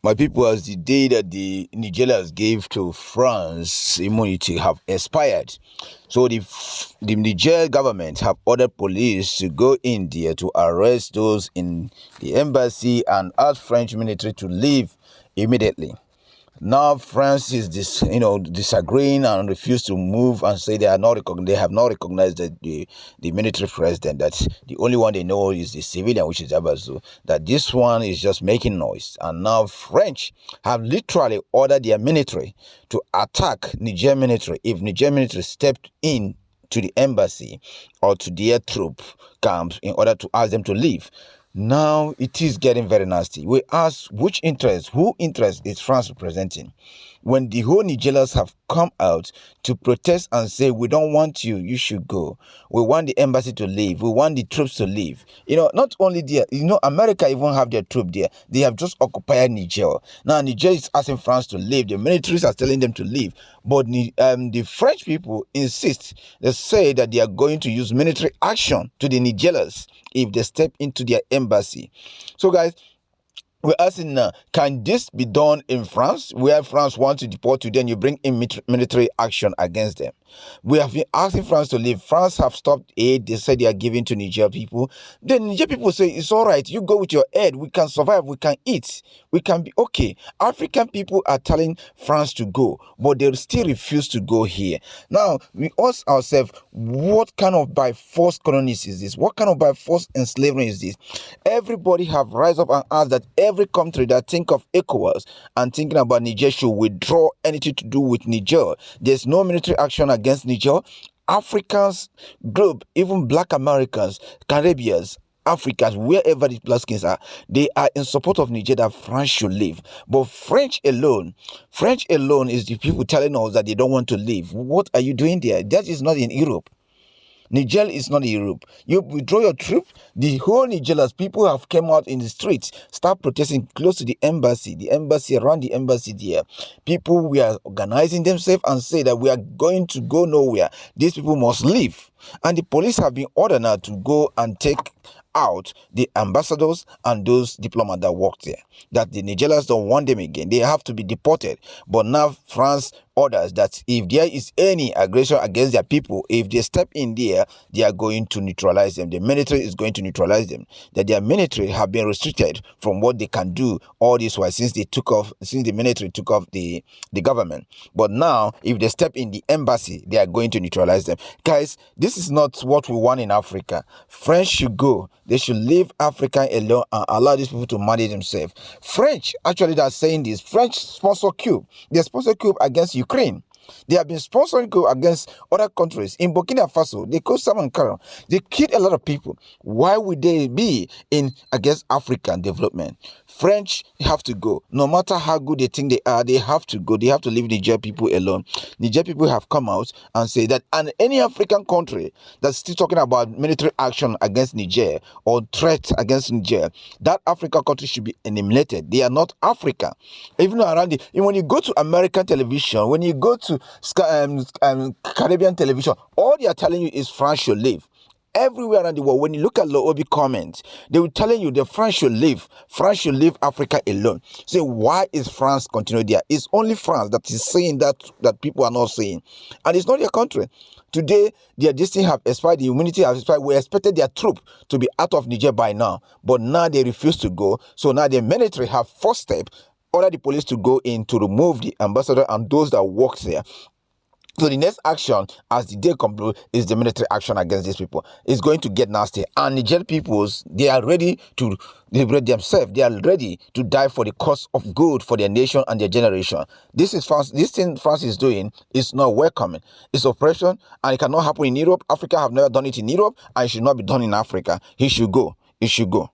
My people, as the day that the Nigerians gave to France immunity have expired, so the Niger government have ordered police to go in there to arrest those in the embassy and ask French military to leave immediately. Now France is disagreeing and refuse to move and say they have not recognized the military president, that the only one they know is the civilian, which is Abazu, that this one is just making noise. And now French have literally ordered their military to attack Niger military if Niger military stepped in to the embassy or to their troop camps in order to ask them to leave. Now it is getting very nasty. We ask who interest is France representing? When the whole Nigerians have come out to protest and say, we don't want you, you should go. We want the embassy to leave. We want the troops to leave. Not only there, America even have their troop there. They have just occupied Niger. Now Niger is asking France to leave. The militaries are telling them to leave. But the French people insist. They say that they are going to use military action to the Nigerians if they step into their embassy. So guys, we're asking now, can this be done in France, where France wants to deport you, then you bring in military action against them? We have been asking France to leave. France have stopped aid. They said they are giving to Niger people. Then Niger people say, it's all right. You go with your aid. We can survive. We can eat. We can be okay. African people are telling France to go, but they still refuse to go here. Now, we ask ourselves, what kind of by force colonies is this? What kind of by force enslavement is this? Everybody have rise up and asked that every country that think of ECOWAS and thinking about Niger should withdraw anything to do with Niger. There's no military action against Niger. Africans, globe, even Black Americans, Caribbeans, Africans, wherever the black skins are, they are in support of Niger that France should leave. But French alone is the people telling us that they don't want to leave. What are you doing there? That is not in Europe. Niger is not Europe. You withdraw your troop. The whole Nigerians, people have come out in the streets, start protesting close to the embassy, around the embassy there. People were organizing themselves and say that we are going to go nowhere. These people must leave. And the police have been ordered now to go and take out the ambassadors and those diplomats that work there, that the Nigerians don't want them again. They have to be deported. But now France orders that if there is any aggression against their people, if they step in there, they are going to neutralize them. The military is going to neutralize them. That their military have been restricted from what they can do all this while since the military took off the government. But now, if they step in the embassy, they are going to neutralize them. Guys, this is not what we want in Africa. French should go. They should leave Africa alone and allow these people to manage themselves. French, actually, they're saying this. French sponsor coup. They sponsor coup against Ukraine. They have been sponsoring coup against other countries. In Burkina Faso, they killed Simon Caron. They killed a lot of people. Why would they be against African development? French have to go. No matter how good they think they are, they have to go. They have to leave Niger people alone. Niger people have come out and say that, and any African country that's still talking about military action against Niger or threat against Niger, that African country should be eliminated. They are not Africa. Even around when you go to American television, when you go to Caribbean television, all they are telling you is France should leave. Everywhere around the world, when you look at Loobi comments, they will telling you that France should leave. France should leave Africa alone. So why is France continuing there? It's only France that is saying that people are not saying. And it's not their country. Today, their destiny have expired, the immunity has expired. We expected their troop to be out of Niger by now. But now they refuse to go. So now the military have first step, order the police to go in to remove the ambassador and those that work there. So the next action, as the day concludes, is the military action against these people. It's going to get nasty. And Nigerian peoples, they are ready to liberate themselves. They are ready to die for the cause of good for their nation and their generation. This thing France is doing is not welcoming. It's oppression, and it cannot happen in Europe. Africa have never done it in Europe, and it should not be done in Africa. He should go. It should go.